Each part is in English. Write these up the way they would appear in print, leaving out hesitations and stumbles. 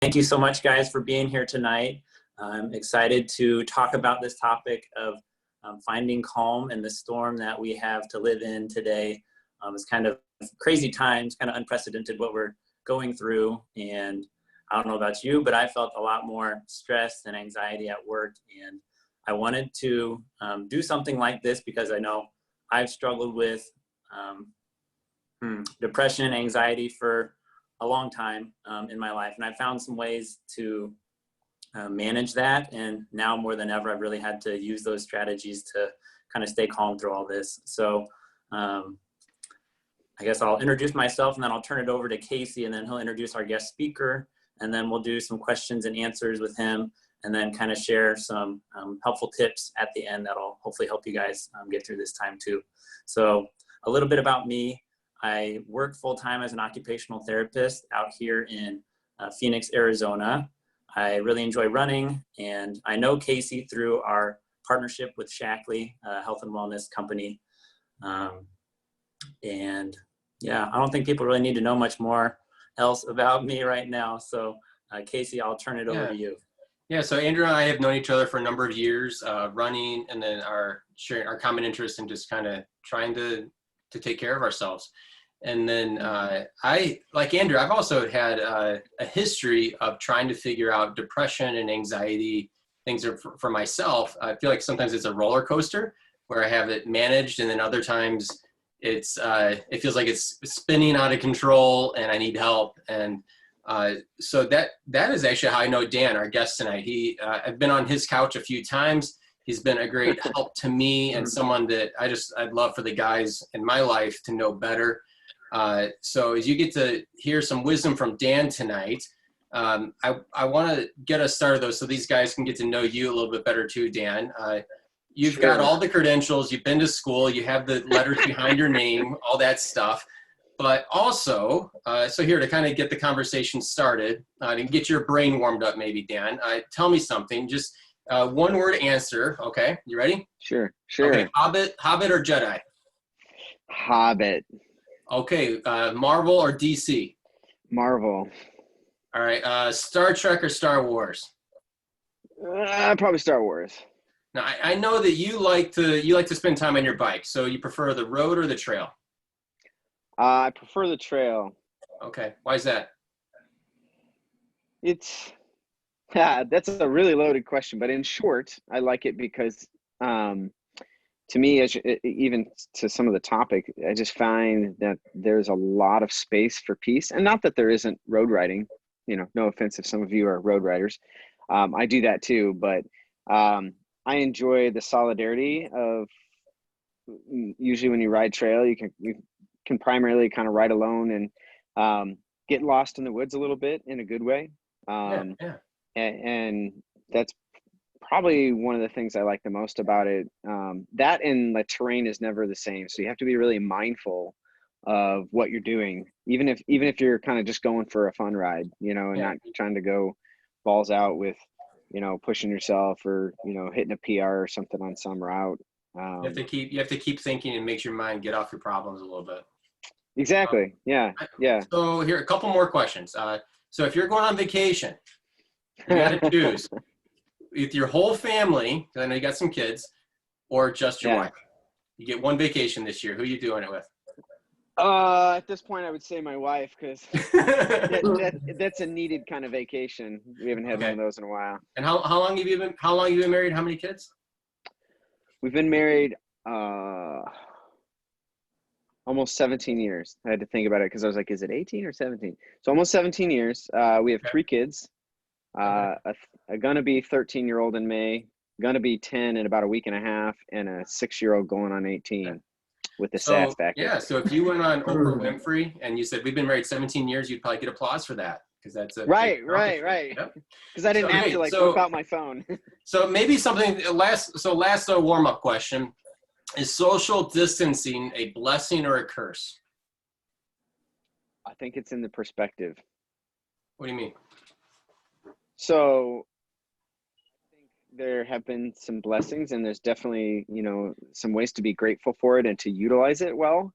Thank you so much, guys, for being here tonight. I'm excited to talk about this topic of finding calm in the storm that we have to live in today. It's kind of crazy times, kind of unprecedented what we're going through. And I don't know about you, but I felt a lot more stress and anxiety at work. And I wanted to do something like this because I know I've struggled with depression and anxiety for a long time in my life. And I found some ways to manage that. And now more than ever, I've really had to use those strategies to kind of stay calm through all this. So I guess I'll introduce myself and then I'll turn it over to Casey, and then he'll introduce our guest speaker. And then we'll do some questions and answers with him, and then kind of share some helpful tips at the end that'll hopefully help you guys get through this time too. So a little bit about me. I work full-time as an occupational therapist out here in Phoenix, Arizona. I really enjoy running, and I know Casey through our partnership with Shackley, a health and wellness company. And yeah, I don't think people really need to know much more else about me right now. So Casey, I'll turn it over to you. Yeah, so Andrew and I have known each other for a number of years, running, and then sharing our common interest in just kind of trying to take care of ourselves. And then like Andrew, I've also had a history of trying to figure out depression and anxiety things for myself. I feel like sometimes it's a roller coaster where I have it managed, and then other times it feels like it's spinning out of control and I need help. And so that is actually how I know Dan, our guest tonight. I've been on his couch a few times. He's been a great help to me and someone that I'd love for the guys in my life to know better. So as you get to hear some wisdom from Dan tonight, I want to get us started though, so these guys can get to know you a little bit better too, Dan. You've got all the credentials, you've been to school, you have the letters behind your name, all that stuff. But also, so here to kind of get the conversation started, and get your brain warmed up maybe, Dan, tell me something, just one word answer, okay? You ready? Sure. Okay, Hobbit or Jedi? Hobbit. Okay, Marvel or DC? Marvel. All right, Star Trek or Star Wars? Probably Star Wars. Now, I know that you like to spend time on your bike, so you prefer the road or the trail? I prefer the trail. Okay, why is that? That's a really loaded question, but in short, I like it because to me, even to some of the topic, I just find that there's a lot of space for peace, and not that there isn't road riding. No offense if some of you are road riders. I do that too, but I enjoy the solidarity of usually when you ride trail, you can primarily kind of ride alone and get lost in the woods a little bit in a good way. And that's probably one of the things I like the most about it. That and the terrain is never the same. So you have to be really mindful of what you're doing, even if you're kind of just going for a fun ride, and not trying to go balls out with, pushing yourself or, hitting a PR or something on some route. You have to keep thinking and make your mind get off your problems a little bit. Exactly. Yeah. So here, a couple more questions. So if you're going on vacation, you got to choose with your whole family, because I know you got some kids, or just your wife. You get one vacation this year. Who are you doing it with? At this point, I would say my wife, because that's a needed kind of vacation. We haven't had one of those in a while. And how long have you been married? How many kids? We've been married almost 17 years. I had to think about it because I was like, is it 18 or 17? So almost 17 years. We have 3 kids. Gonna be 13-year-old in May, gonna be 10 in about a week and a half, and a 6-year-old going on 18 with the sass factor. Yeah, so if you went on Oprah Winfrey and you said, we've been married 17 years, you'd probably get applause for that. Because that's right. Because I didn't have to whip out my phone. So maybe something last warm-up question: is social distancing a blessing or a curse? I think it's in the perspective. What do you mean? So I think there have been some blessings, and there's definitely some ways to be grateful for it and to utilize it well.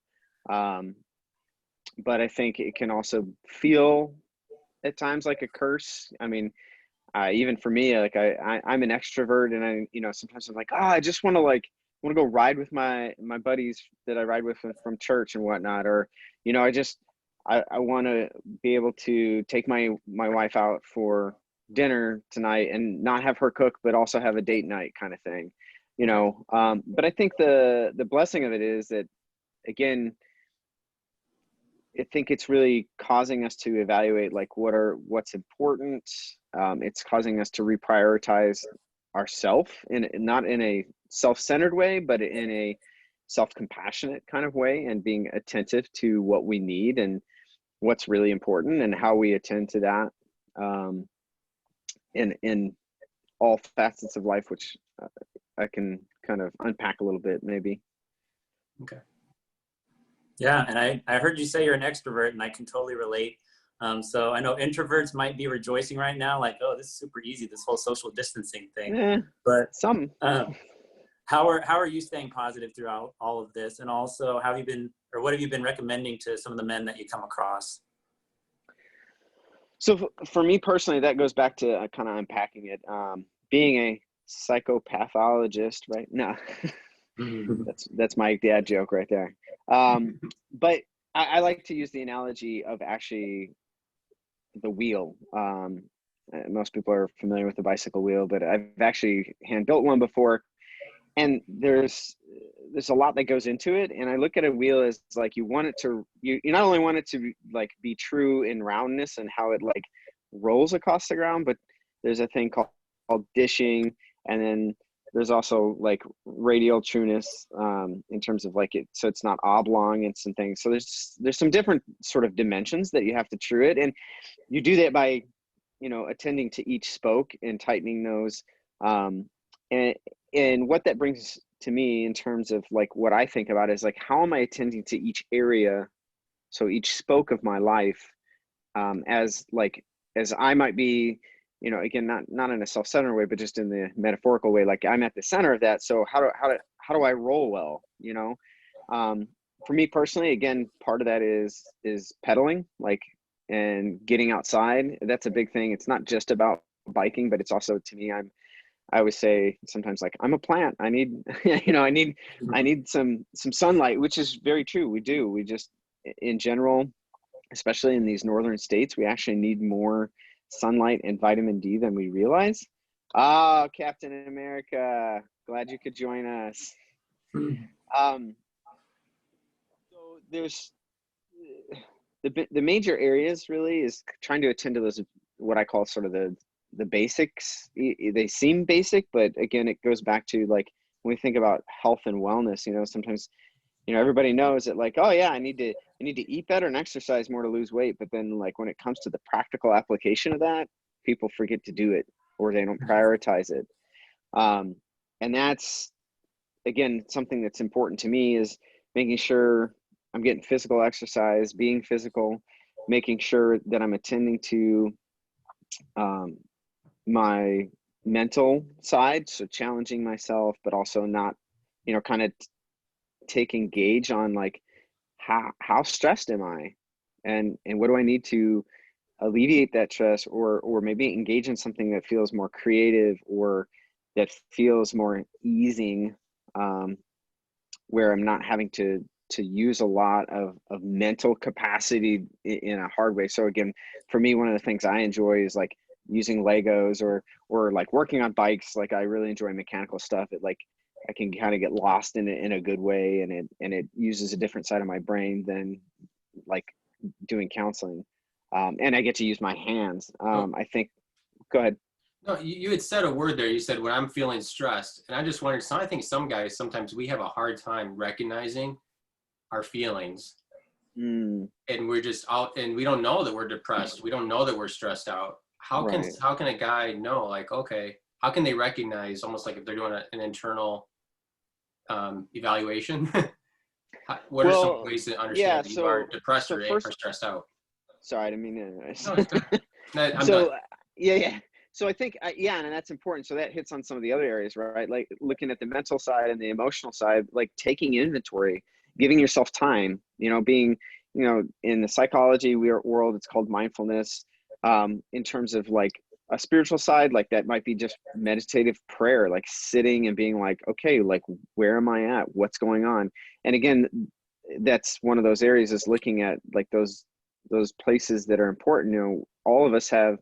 But I think it can also feel at times like a curse. I mean, even for me, like I'm an extrovert, and sometimes I'm like, I just want to go ride with my buddies that I ride with from church and whatnot, or I want to be able to take my wife out for dinner tonight and not have her cook, but also have a date night kind of thing, but I think the blessing of it is that, again, I think it's really causing us to evaluate like what's important. It's causing us to reprioritize ourselves, not in a self-centered way, but in a self-compassionate kind of way, and being attentive to what we need and what's really important and how we attend to that, in all facets of life, which I can kind of unpack a little bit maybe. Okay. Yeah, and I heard you say you're an extrovert, and I can totally relate. So I know introverts might be rejoicing right now, like, oh, this is super easy, this whole social distancing thing. But some. How are you staying positive throughout all of this? And also, what have you been recommending to some of the men that you come across? So for me personally, that goes back to kind of unpacking it. Being a psychopathologist, right? No, that's my dad joke right there. But I like to use the analogy of actually the wheel. Most people are familiar with the bicycle wheel, but I've actually hand built one before, and there's a lot that goes into it. And I look at a wheel as like, you not only want it to like be true in roundness and how it like rolls across the ground, but there's a thing called dishing, and then there's also like radial trueness, in terms of like it, so it's not oblong and some things. So there's some different sort of dimensions that you have to true it, and you do that by attending to each spoke and tightening those, and what that brings to me in terms of like what I think about is like, how am I attending to each area, so each spoke of my life, as I might be, again, not in a self-centered way, but just in the metaphorical way, like I'm at the center of that. So how do I roll well, for me personally, again, part of that is pedaling, like, and getting outside. That's a big thing. It's not just about biking, but it's also, to me, I always say sometimes, like, I'm a plant. I need, I need some sunlight, which is very true. We do. We just, in general, especially in these northern states, we actually need more sunlight and vitamin D than we realize. Oh, Captain America, glad you could join us. So there's the major areas really is trying to attend to those, what I call sort of the basics. They seem basic, but again, it goes back to like, when we think about health and wellness, sometimes, everybody knows that, like, oh yeah, I need to eat better and exercise more to lose weight. But then, like, when it comes to the practical application of that, people forget to do it, or they don't prioritize it. And that's, again, something that's important to me, is making sure I'm getting physical exercise, being physical, making sure that I'm attending to my mental side, so challenging myself, but also not, kind of taking gauge on like, how stressed am I, and what do I need to alleviate that stress, or maybe engage in something that feels more creative, or that feels more easing, where I'm not having to use a lot of mental capacity in a hard way. So again, for me, one of the things I enjoy is like using Legos, or like working on bikes. Like, I really enjoy mechanical stuff. It, like, I can kind of get lost in it in a good way, and it uses a different side of my brain than like doing counseling. And I get to use my hands. I think, go ahead. No, you had said a word there. You said, when I'm feeling stressed. And I just wondered, I think some guys, sometimes we have a hard time recognizing our feelings. And we're just out, and we don't know that we're depressed. We don't know that we're stressed out. How can a guy know, like, okay, how can they recognize, almost like if they're doing an internal evaluation? What are some ways to understand that you are depressed or stressed out? Sorry, I didn't mean to. No, it's good. No, I'm so done. yeah. So I think, and that's important. So that hits on some of the other areas, right? Like looking at the mental side and the emotional side, like taking inventory, giving yourself time, being, in the psychology world, it's called mindfulness. In terms of like a spiritual side, like that might be just meditative prayer, like sitting and being like, okay, like where am I at? What's going on? And again, that's one of those areas, is looking at like those places that are important. You know, all of us have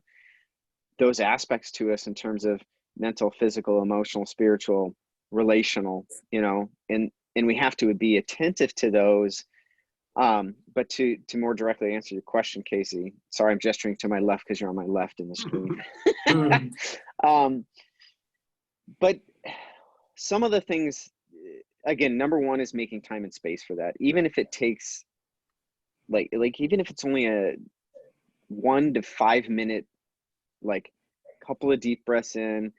those aspects to us in terms of mental, physical, emotional, spiritual, relational, you know, and we have to be attentive to those. But to more directly answer your question, Casey, sorry, I'm gesturing to my left because you're on my left in the screen. But some of the things, again, number one is making time and space for that, even if it takes like even if it's only a 1 to 5 minute, like couple of deep breaths in,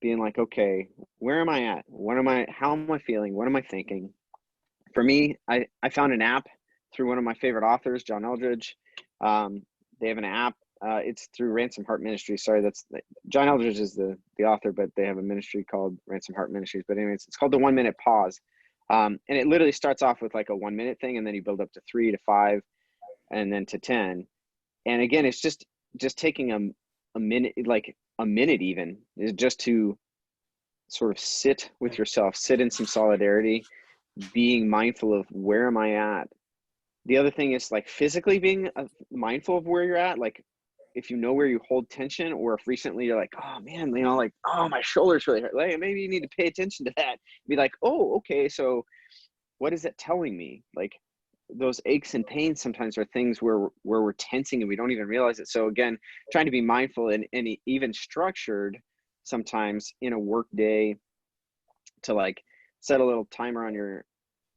being like, okay, where am I at? How am I feeling? What am I thinking? For me, I found an app through one of my favorite authors, John Eldredge. They have an app. It's through Ransom Heart Ministries. Sorry, John Eldredge is the author, but they have a ministry called Ransom Heart Ministries. But anyways, it's called the 1 minute pause. And it literally starts off with like a 1 minute thing, and then you build up to 3 to 5, and then to 10. And again, it's just taking a minute, like a minute even, is just to sort of sit with yourself, sit in some solidarity, being mindful of where am I at. The other thing is like physically being mindful of where you're at. Like if you know where you hold tension, or if recently you're like, oh man, you know, like, oh, my shoulder's really hurt. Like maybe you need to pay attention to that. Be like, oh, okay, so what is it telling me? Like those aches and pains sometimes are things where we're tensing and we don't even realize it. So again, trying to be mindful and even structured sometimes in a work day, to like set a little timer on your,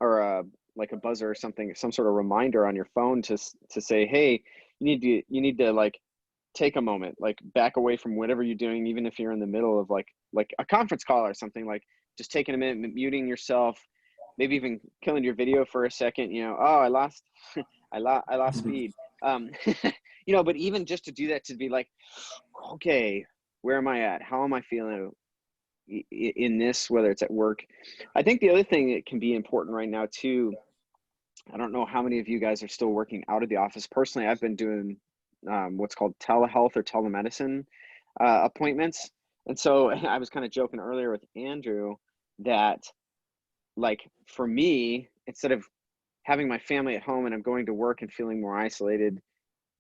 or like a buzzer or something, some sort of reminder on your phone to say, hey, you need to like take a moment, like back away from whatever you're doing, even if you're in the middle of like a conference call or something, like just taking a minute, muting yourself, maybe even killing your video for a second, you know, oh, I lost speed. You know, but even just to do that, to be like, okay, where am I at? How am I feeling in this, whether it's at work? I think the other thing that can be important right now too, I don't know how many of you guys are still working out of the office. Personally, I've been doing what's called telehealth or telemedicine appointments. And so I was kind of joking earlier with Andrew that, like, for me, instead of having my family at home and I'm going to work and feeling more isolated,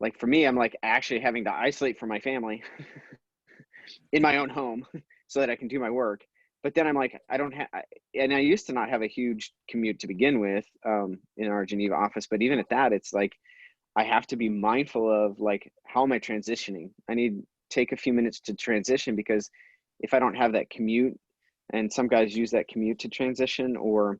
like for me, I'm like actually having to isolate from my family in my own home so that I can do my work. But then I'm like, I don't have, and I used to not have a huge commute to begin with in our Geneva office. But even at that, it's like, I have to be mindful of like, how am I transitioning? I need to take a few minutes to transition, because if I don't have that commute, and some guys use that commute to transition, or,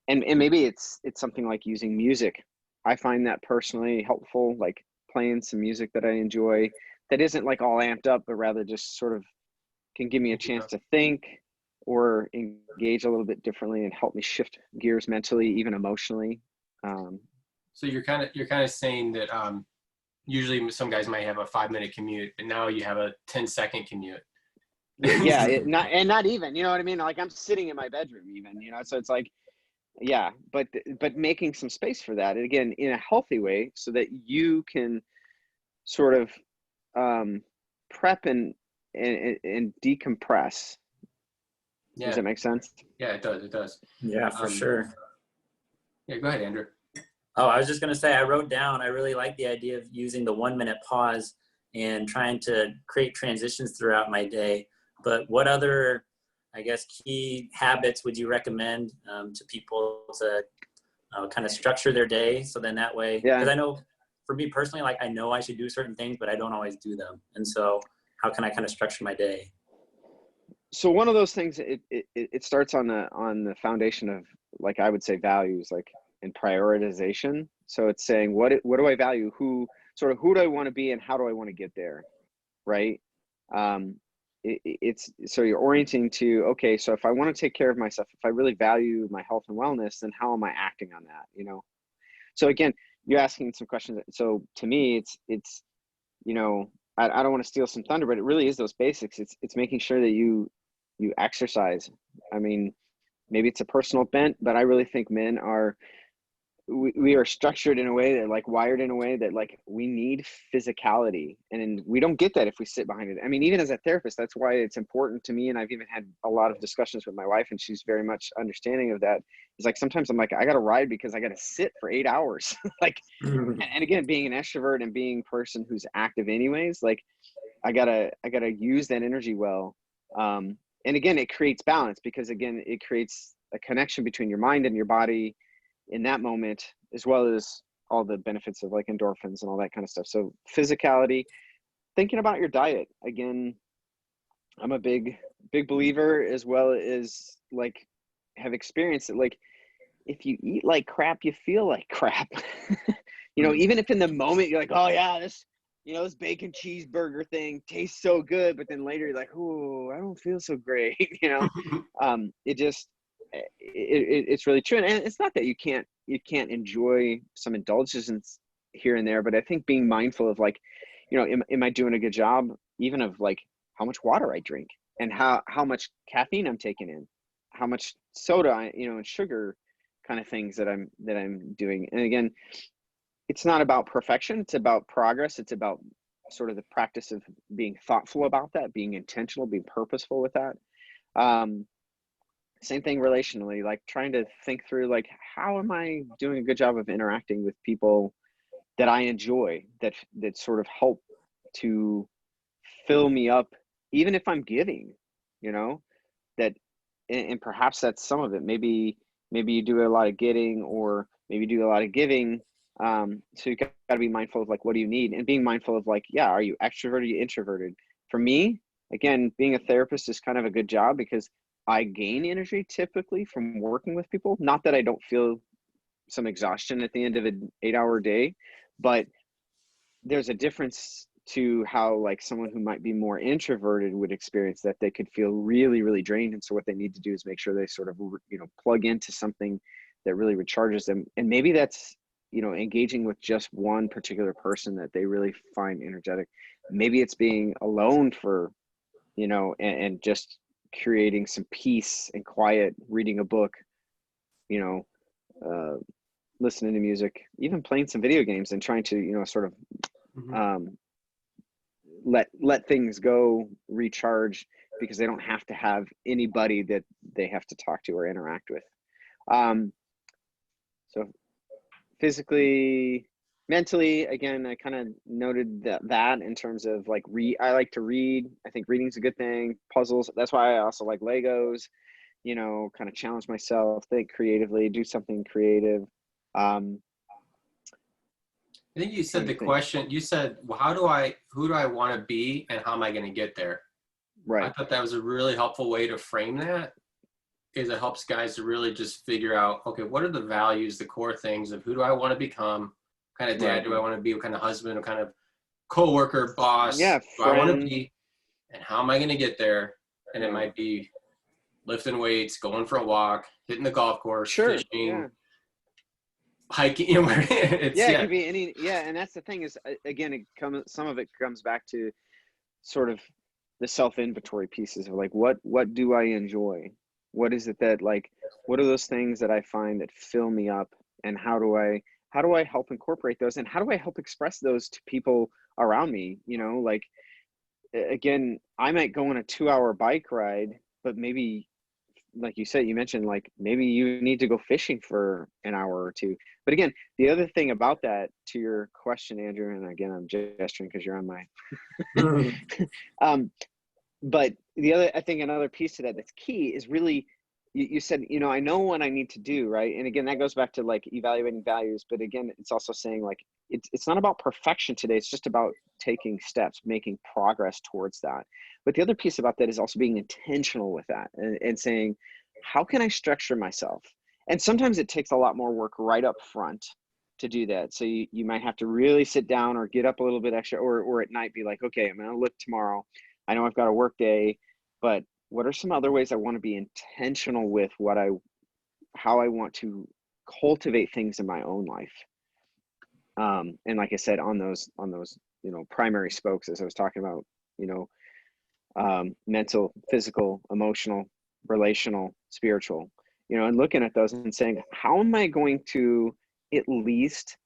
and maybe it's something like using music. I find that personally helpful, like playing some music that I enjoy that isn't like all amped up, but rather just sort of can give me a chance to think or engage a little bit differently and help me shift gears mentally, even emotionally. So you're kind of saying that usually some guys might have a 5-minute commute, but now you have a 10-second commute. Yeah, not even, you know what I mean? Like I'm sitting in my bedroom even, you know, so it's like, yeah, but making some space for that, and again, in a healthy way, so that you can sort of prep and decompress. Yeah. Does that make sense? Yeah, it does. Yeah, for sure. Yeah, go ahead, Andrew. Oh, I was just going to say, I wrote down, I really like the idea of using the 1 minute pause and trying to create transitions throughout my day. But what other, I guess, key habits would you recommend to people to kind of structure their day? So then that way, because I know for me personally, like I know I should do certain things, but I don't always do them. And so how can I kind of structure my day? So one of those things, it starts on the foundation of, like, I would say values, like, and prioritization. So it's saying, what do I value? Who do I want to be, and how do I want to get there? Right. It's so you're orienting to, okay, so if I want to take care of myself, if I really value my health and wellness, then how am I acting on that? You know? So again, you're asking some questions. So to me, it's, you know, I don't want to steal some thunder, but it really is those basics. It's making sure that you exercise. I mean, maybe it's a personal bent, but I really think men are we are structured in a way that like wired in a way that like we need physicality, and we don't get that if we sit behind it. I mean, even as a therapist, that's why it's important to me. And I've even had a lot of discussions with my wife, and she's very much understanding of that. It's like, sometimes I'm like, I got to ride because I got to sit for 8 hours. Like, and again, being an extrovert and being a person who's active anyways, like I gotta use that energy well. And again, it creates balance, because again, it creates a connection between your mind and your body in that moment, as well as all the benefits of like endorphins and all that kind of stuff. So physicality, thinking about your diet. Again, I'm a big believer, as well as like have experienced it. Like, if you eat like crap, you feel like crap. You know, even if in the moment you're like, oh yeah, this, you know, this bacon cheeseburger thing tastes so good, but then later you're like, oh, I don't feel so great. You know, it just, it's really true. And it's not that you can't enjoy some indulgences here and there, but I think being mindful of like, you know, am I doing a good job even of like how much water I drink, and how much caffeine I'm taking in, how much soda you know, and sugar kind of things that I'm doing. And again, it's not about perfection, it's about progress. It's about sort of the practice of being thoughtful about that, being intentional, being purposeful with that. Same thing relationally, like trying to think through like, how am I doing a good job of interacting with people that I enjoy, that sort of help to fill me up, even if I'm giving, you know, that, and perhaps that's some of it. Maybe you do a lot of getting, or maybe you do a lot of giving. So you got to be mindful of like, what do you need? And being mindful of like, yeah, are you extroverted, are you introverted? For me, again, being a therapist is kind of a good job, because I gain energy typically from working with people. Not that I don't feel some exhaustion at the end of an 8-hour day, but there's a difference to how like someone who might be more introverted would experience that. They could feel really, really drained. And so what they need to do is make sure they sort of, you know, plug into something that really recharges them. And maybe that's, you know, engaging with just one particular person that they really find energetic. Maybe it's being alone for, you know, and just creating some peace and quiet, reading a book, you know, listening to music, even playing some video games, and trying to, you know, sort of let things go, recharge, because they don't have to have anybody that they have to talk to or interact with. So physically, mentally, again, I kind of noted that in terms of like, I like to read. I think reading's a good thing. Puzzles, that's why I also like Legos, you know, kind of challenge myself, think creatively, do something creative. I think you said the question, you said, well, who do I want to be, and how am I going to get there? Right. I thought that was a really helpful way to frame that, is it helps guys to really just figure out, okay, what are the values, the core things of who do I want to become? What kind of dad do I want to be? What kind of husband? What kind of coworker, boss do I want to be? And how am I going to get there? And it might be lifting weights, going for a walk, hitting the golf course, fishing, hiking. You know, it can be any. Yeah, and that's the thing is, again, some of it comes back to sort of the self-inventory pieces of like, what do I enjoy? What is it that like, what are those things that I find that fill me up, and how do I help incorporate those, and how do I help express those to people around me? You know, like, again, I might go on a 2-hour bike ride, but maybe, like you said, you mentioned like maybe you need to go fishing for an hour or two. But again, the other thing about that, to your question, Andrew, and again, I'm gesturing because you're on my but I think another piece to that that's key is really, you said, you know, I know what I need to do, right? And again, that goes back to like evaluating values. But again, it's also saying like, it's not about perfection today. It's just about taking steps, making progress towards that. But the other piece about that is also being intentional with that, and saying, how can I structure myself? And sometimes it takes a lot more work right up front to do that. So you might have to really sit down or get up a little bit extra, or at night be like, okay, I'm going to look tomorrow. I know I've got a work day, but what are some other ways I want to be intentional with how I want to cultivate things in my own life? And like I said, on those, you know, primary spokes, as I was talking about, you know, mental, physical, emotional, relational, spiritual, you know, and looking at those and saying, how am I going to at least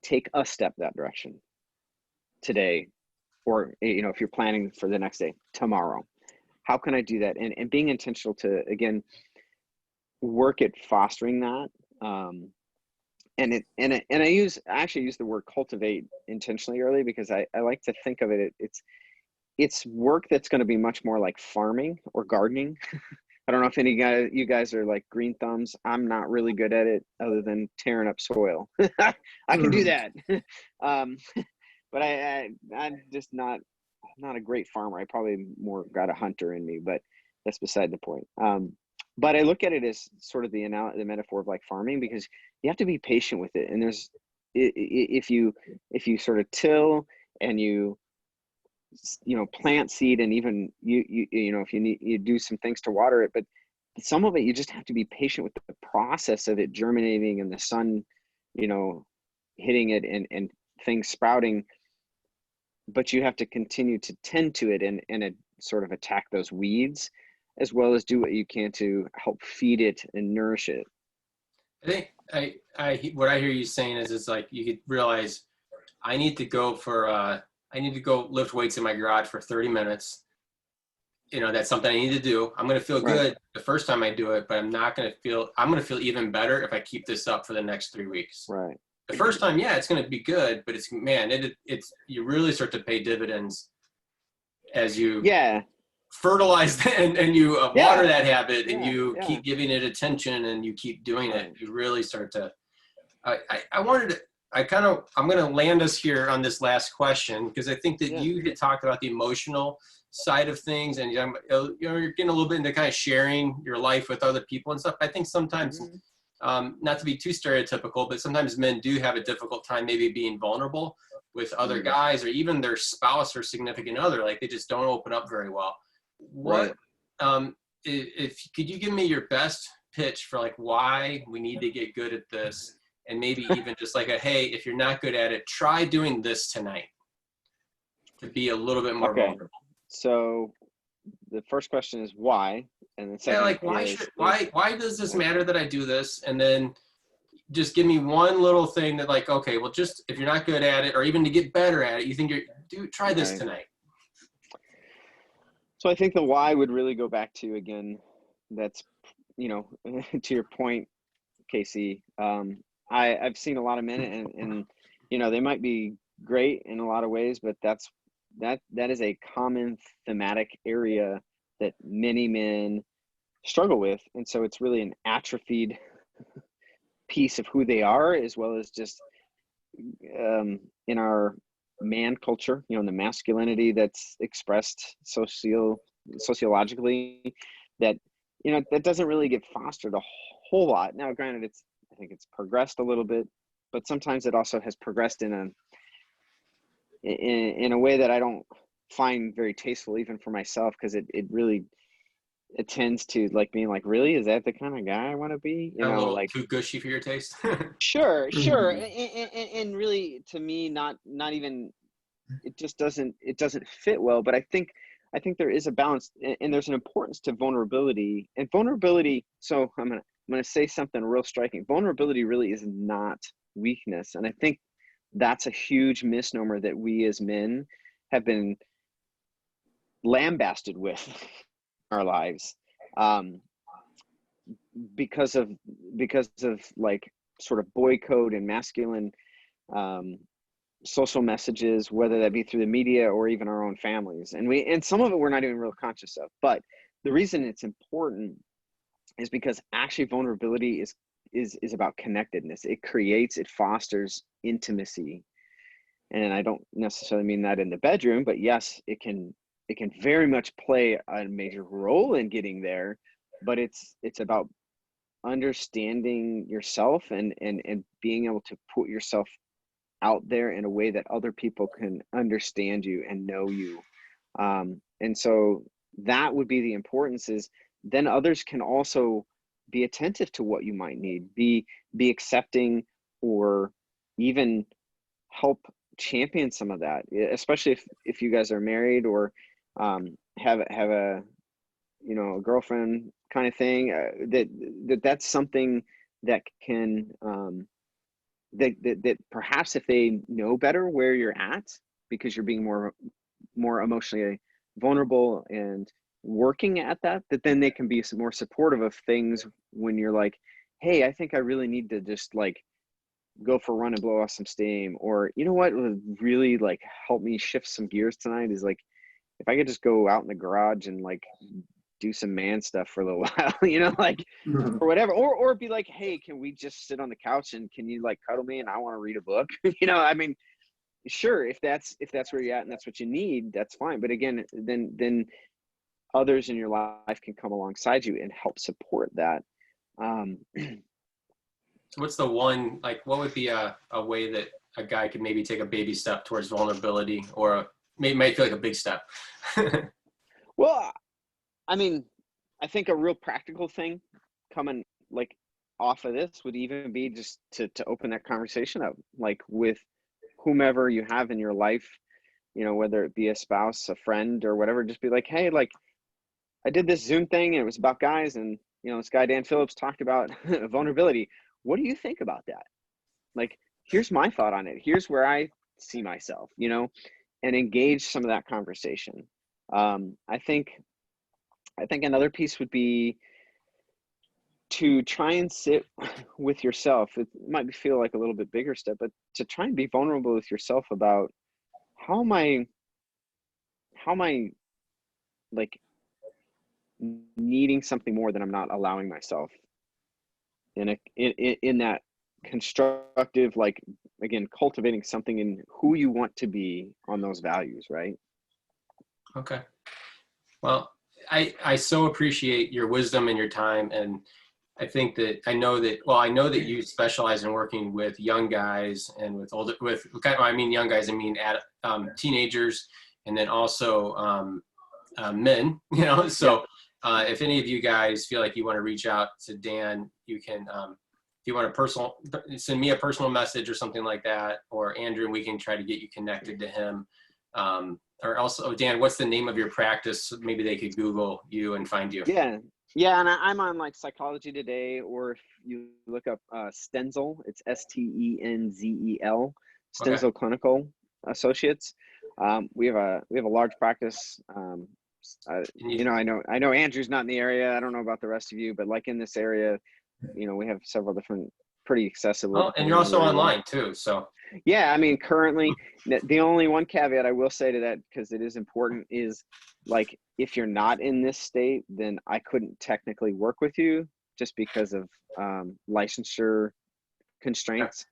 take a step that direction today, or, you know, if you're planning for the next day, tomorrow. How can I do that? And being intentional to, again, work at fostering that. And I actually use the word cultivate intentionally early, because I like to think of it, it's work that's going to be much more like farming or gardening. I don't know if you guys are like green thumbs. I'm not really good at it other than tearing up soil. I can do that. But I'm just not a great farmer. I probably more got a hunter in me, but that's beside the point. But I look at it as sort of the metaphor of like farming, because you have to be patient with it. And if you sort of till and you plant seed, and even you know, if you do some things to water it, but some of it you just have to be patient with the process of it germinating and the sun, you know, hitting it and things sprouting. But you have to continue to tend to it and sort of attack those weeds, as well as do what you can to help feed it and nourish it. I think what I hear you saying is, it's like you could realize I need to go lift weights in my garage for 30 minutes. You know, that's something I need to do. I'm going to feel good the first time I do it, but I'm going to feel even better if I keep this up for the next 3 weeks. Right. The first time, yeah, it's going to be good, but it's you really start to pay dividends as you fertilize and you water that habit, and you keep giving it attention, and you keep doing it. You really start to. I'm going to land us here on this last question, because I think that you had talked about the emotional side of things, and you're getting a little bit into kind of sharing your life with other people and stuff. I think sometimes. Not to be too stereotypical, but sometimes men do have a difficult time maybe being vulnerable with other guys, or even their spouse or significant other. Like, they just don't open up very well. What, if could you give me your best pitch for like why we need to get good at this, and maybe even just like hey, if you're not good at it, try doing this tonight to be a little bit more vulnerable. So the first question is why, and the second why does this matter that I do this? And then just give me one little thing that, like, okay, well, just if you're not good at it, or even to get better at it, you think try this tonight. So I think the why would really go back to, again, that's, you know, to your point, Casey. I've seen a lot of men, and you know, they might be great in a lot of ways, but that is a common thematic area that many men struggle with. And so it's really an atrophied piece of who they are, as well as just in our man culture, you know, the masculinity that's expressed sociologically, that, you know, that doesn't really get fostered a whole lot. Now, granted, I think it's progressed a little bit, but sometimes it also has progressed in a way that I don't find very tasteful, even for myself, because it tends to like being like, really, is that the kind of guy I want to be? You know, a little like too gushy for your taste. Sure. And really, to me, not even, it just doesn't fit well. But I think there is a balance, and there's an importance to vulnerability. And vulnerability, so I'm gonna say something real striking. Vulnerability really is not weakness, and I think that's a huge misnomer that we as men have been lambasted with in our lives, because of like sort of boy code and masculine social messages, whether that be through the media or even our own families. And some of it we're not even real conscious of. But the reason it's important is because actually vulnerability is about connectedness. It fosters intimacy. And I don't necessarily mean that in the bedroom, but yes, it can very much play a major role in getting there. But it's about understanding yourself and being able to put yourself out there in a way that other people can understand you and know you. And so that would be the importance, is then others can also be attentive to what you might need, be accepting, or even help champion some of that, especially if you guys are married, or have a, you know, a girlfriend kind of thing, that's something that can that perhaps if they know better where you're at because you're being more emotionally vulnerable and working at that, that then they can be more supportive of things when you're like, hey, I think I really need to just like go for a run and blow off some steam, or you know what would really like help me shift some gears tonight is like if I could just go out in the garage and like do some man stuff for a little while, you know, like or whatever, or be like, hey, can we just sit on the couch and can you like cuddle me and I want to read a book? You know, I mean, sure, if that's where you're at and that's what you need, that's fine. But again, then others in your life can come alongside you and help support that. What's the one, like, what would be a way that a guy could maybe take a baby step towards vulnerability, or might feel like a big step? Well, I mean, I think a real practical thing coming like off of this would even be just to open that conversation up, like with whomever you have in your life, you know, whether it be a spouse, a friend, or whatever. Just be like, hey, like I did this Zoom thing and it was about guys, and you know, this guy Dan Phillips talked about vulnerability. What do you think about that? Like, here's my thought on it. Here's where I see myself, you know, and engage some of that conversation. I think another piece would be to try and sit with yourself. It might feel like a little bit bigger step, but to try and be vulnerable with yourself about how am I like needing something more than I'm not allowing myself in that constructive, like again, cultivating something in who you want to be on those values, right? Okay. Well, I so appreciate your wisdom and your time. And I think that I know that you specialize in working with young guys and with older, I mean, young guys, I mean, teenagers, and then also men, you know, so if any of you guys feel like you want to reach out to Dan, you can, if you want to send me a personal message or something like that, or Andrew, and we can try to get you connected to him. Or also, Dan, what's the name of your practice? Maybe they could Google you and find you. Yeah, and I'm on like Psychology Today, or if you look up Stenzel, it's Stenzel, Stenzel Okay. Clinical Associates. We have a large practice. You know, I know Andrew's not in the area. I don't know about the rest of you, but like in this area, you know, we have several different pretty accessible. Oh, and you're also online too, so. Yeah, I mean, currently, the only one caveat I will say to that, because it is important, is like if you're not in this state, then I couldn't technically work with you just because of licensure constraints.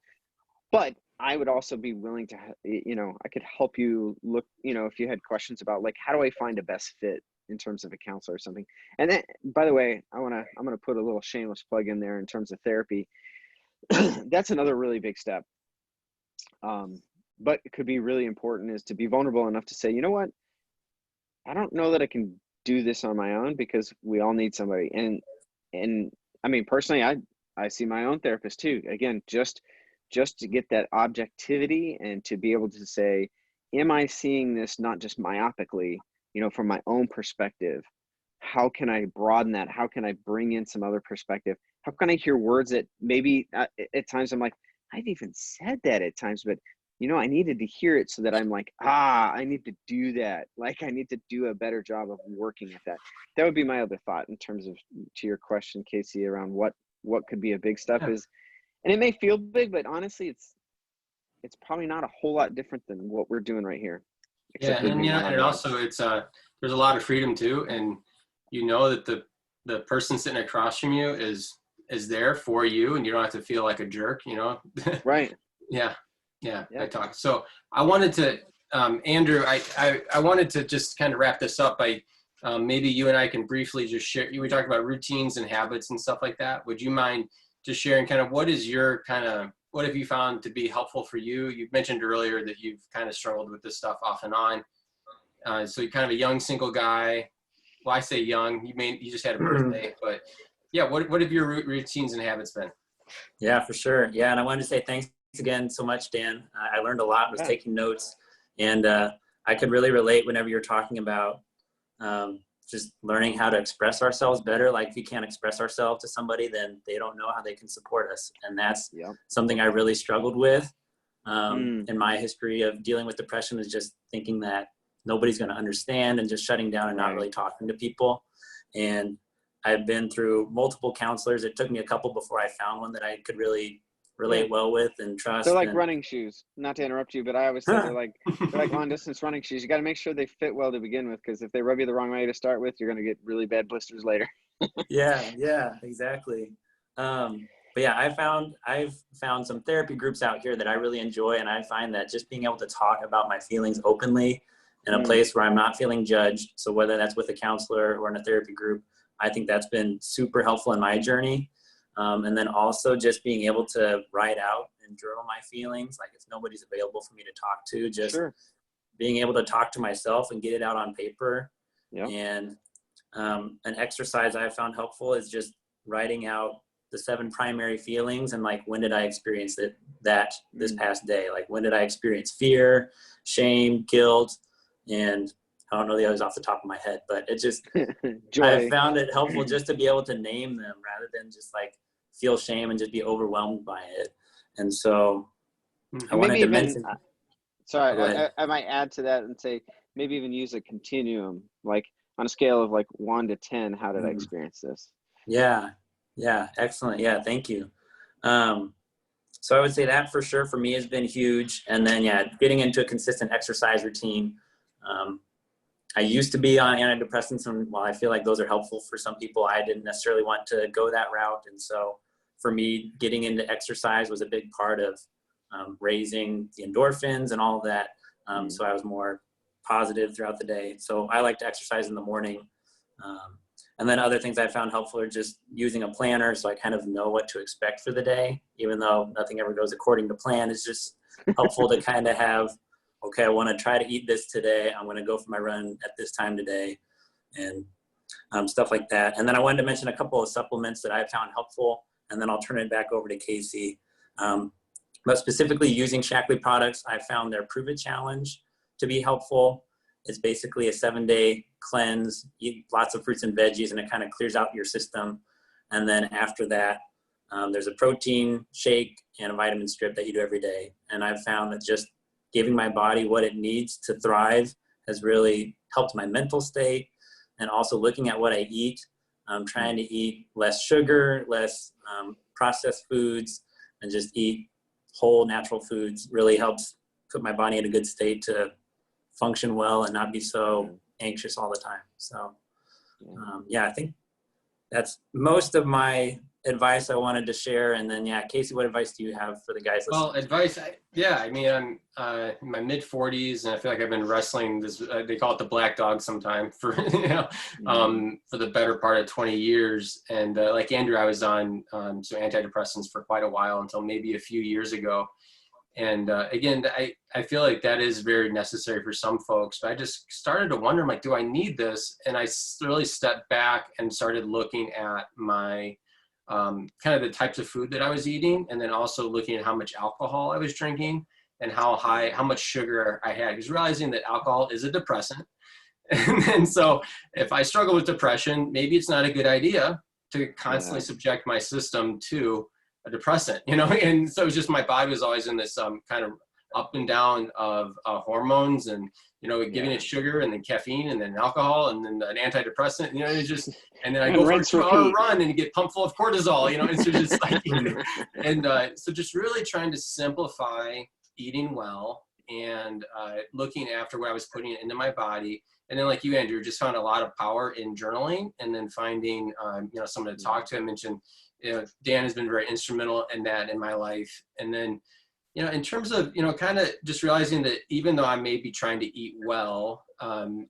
But I would also be willing to, you know, I could help you look, you know, if you had questions about like, how do I find a best fit in terms of a counselor or something. And then, by the way, I'm going to put a little shameless plug in there in terms of therapy. That's another really big step. But it could be really important is to be vulnerable enough to say, you know what, I don't know that I can do this on my own, because we all need somebody. And I mean, personally, I see my own therapist too. Again, just to get that objectivity and to be able to say, am I seeing this not just myopically, you know, from my own perspective? How can I broaden that? How can I bring in some other perspective? How can I hear words that maybe at times I'm like, I've even said that at times, but you know, I needed to hear it so that I'm like, I need to do that. Like, I need to do a better job of working at that. That would be my other thought in terms of, to your question, Casey, around what could be a big step is, and it may feel big, but honestly, it's probably not a whole lot different than what we're doing right here. Yeah, and you know, and also it's there's a lot of freedom too, and you know that the person sitting across from you is there for you, and you don't have to feel like a jerk, you know. Right. Yeah. I talk. So I wanted to, Andrew, I wanted to just kind of wrap this up by maybe you and I can briefly just share. We talked about routines and habits and stuff like that. Would you mind just sharing kind of what have you found to be helpful for you? You mentioned earlier that you've kind of struggled with this stuff off and on. So you're kind of a young single guy. Well, I say young. You just had a birthday, but yeah. What have your routines and habits been? Yeah, for sure. Yeah, and I wanted to say thanks again so much, Dan. I learned a lot, was taking notes, and I could really relate whenever you're talking about just learning how to express ourselves better. Like if we can't express ourselves to somebody, then they don't know how they can support us. And that's something I really struggled with in my history of dealing with depression, is just thinking that nobody's going to understand and just shutting down and not really talking to people. And I've been through multiple counselors. It took me a couple before I found one that I could really relate well with and trust. They're like running shoes. Not to interrupt you, but I always say they're like long distance running shoes. You got to make sure they fit well to begin with, because if they rub you the wrong way to start with, you're going to get really bad blisters later. Yeah, exactly. But yeah, I've found some therapy groups out here that I really enjoy, and I find that just being able to talk about my feelings openly in a place where I'm not feeling judged, so whether that's with a counselor or in a therapy group, I think that's been super helpful in my journey. And then also just being able to write out and journal my feelings, like if nobody's available for me to talk to, just being able to talk to myself and get it out on paper. And an exercise I found helpful is just writing out the 7 primary feelings, and like, when did I experience that this past day? Like, when did I experience fear, shame, guilt, and I don't know the others off the top of my head, but it just, I found it helpful just to be able to name them rather than just like feel shame and just be overwhelmed by it. And so I wanted to mention. Sorry, I might add to that and say, maybe even use a continuum, like on a scale of like 1 to 10, how did I experience this? Yeah. Excellent. Yeah. Thank you. So I would say that for sure for me has been huge. And then, getting into a consistent exercise routine. I used to be on antidepressants, and while I feel like those are helpful for some people, I didn't necessarily want to go that route. And so for me, getting into exercise was a big part of raising the endorphins and all of that. So I was more positive throughout the day. So I like to exercise in the morning. And then other things I found helpful are just using a planner, so I kind of know what to expect for the day, even though nothing ever goes according to plan. It's just helpful to kind of have, okay, I want to try to eat this today. I'm going to go for my run at this time today, and stuff like that. And then I wanted to mention a couple of supplements that I found helpful, and then I'll turn it back over to Casey. But specifically using Shaklee products, I found their Prove It Challenge to be helpful. It's basically a 7-day cleanse, eat lots of fruits and veggies, and it kind of clears out your system. And then after that, there's a protein shake and a vitamin strip that you do every day. And I've found that just giving my body what it needs to thrive has really helped my mental state. And also looking at what I eat, trying to eat less sugar, less processed foods, and just eat whole natural foods really helps put my body in a good state to function well and not be so anxious all the time. So I think that's most of my advice I wanted to share. And then Casey, what advice do you have for the guys listening? Well, advice, I'm in my mid 40s, and I feel like I've been wrestling this, they call it the black dog sometime, for for the better part of 20 years. And like Andrew, I was on some antidepressants for quite a while, until maybe a few years ago. And again, I feel like that is very necessary for some folks, but I just started to wonder, I'm like, do I need this? And I really stepped back and started looking at my kind of the types of food that I was eating, and then also looking at how much alcohol I was drinking and how much sugar I had, because realizing that alcohol is a depressant. And so if I struggle with depression, maybe it's not a good idea to constantly subject my system to a depressant, and so it was just, my body was always in this kind of up and down of hormones, and giving it sugar, and then caffeine, and then alcohol, and then an antidepressant, it's just, and then I go for a 2-hour run and you get pumped full of cortisol, and so just like, and so just really trying to simplify eating well, and looking after what I was putting into my body. And then, like you, Andrew, just found a lot of power in journaling, and then finding someone to talk to. I mentioned Dan has been very instrumental in that in my life. And then in terms of kind of just realizing that even though I may be trying to eat well, not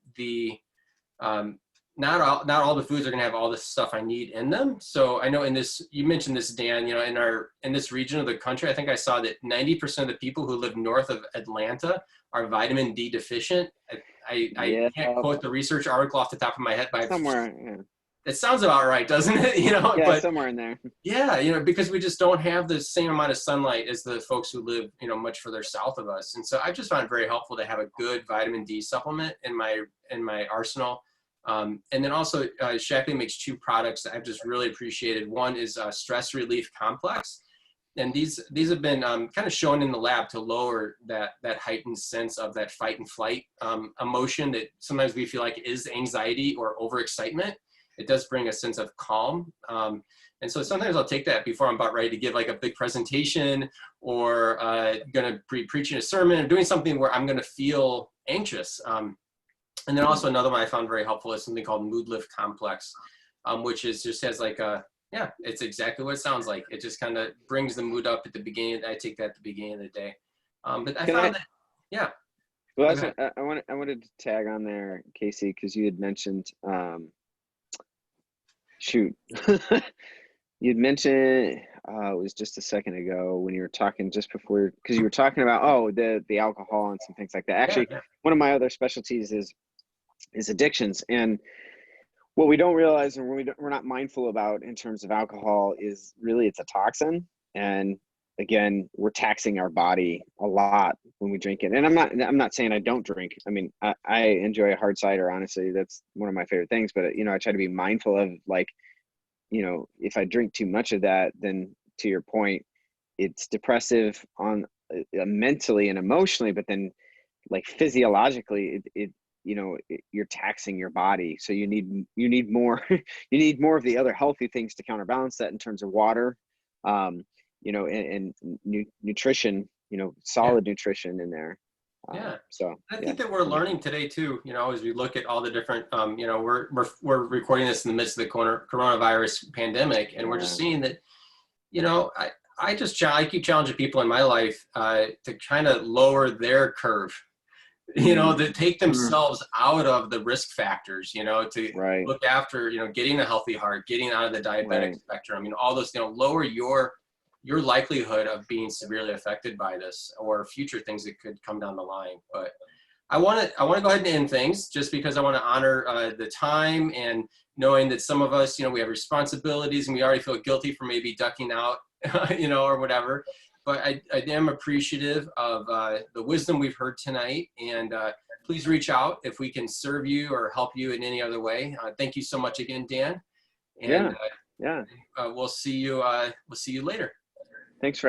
all the foods are going to have all the stuff I need in them. So I know you mentioned this, Dan, in this region of the country, I think I saw that 90% of the people who live north of Atlanta are vitamin D deficient. I can't quote the research article off the top of my head, but it sounds about right, doesn't it? But somewhere in there. Yeah, because we just don't have the same amount of sunlight as the folks who live, much further south of us. And so I just found it very helpful to have a good vitamin D supplement in my arsenal. And then also Shackley makes 2 products that I've just really appreciated. One is Stress Relief Complex. And these have been kind of shown in the lab to lower that heightened sense of that fight and flight emotion that sometimes we feel like is anxiety or overexcitement. It does bring a sense of calm. And so sometimes I'll take that before I'm about ready to give like a big presentation or going to be preaching a sermon or doing something where I'm going to feel anxious. And then also another one I found very helpful is something called Mood Lift Complex, which is just has like a, yeah, it's exactly what it sounds like. It just kind of brings the mood up at the beginning. I take that at the beginning of the day. But I found that, yeah. Well, I wanted to tag on there, Casey, because you had mentioned, shoot, you'd mentioned, it was just a second ago when you were talking just before, because you were talking about, the alcohol and some things like that. Actually, one of my other specialties is addictions. And what we don't realize and we're not mindful about in terms of alcohol is really it's a toxin. And again, we're taxing our body a lot when we drink it. And I'm not saying I don't drink. I mean, I enjoy a hard cider. Honestly, that's one of my favorite things. But I try to be mindful of like, if I drink too much of that, then to your point, it's depressive on mentally and emotionally. But then, like physiologically, you're taxing your body. So you need more. You need more of the other healthy things to counterbalance that in terms of water. And nutrition, solid nutrition in there. So I think that we're learning today too, as we look at all the different, we're recording this in the midst of the coronavirus pandemic, and we're just seeing that, I keep challenging people in my life to kind of lower their curve, to take themselves out of the risk factors, to look after, getting a healthy heart, getting out of the diabetic spectrum, all those, lower your likelihood of being severely affected by this or future things that could come down the line. But I want to go ahead and end things just because I want to honor the time and knowing that some of us, we have responsibilities and we already feel guilty for maybe ducking out, or whatever. But I am appreciative of the wisdom we've heard tonight. And please reach out if we can serve you or help you in any other way. Thank you so much again, Dan. And we'll see you later. Thanks for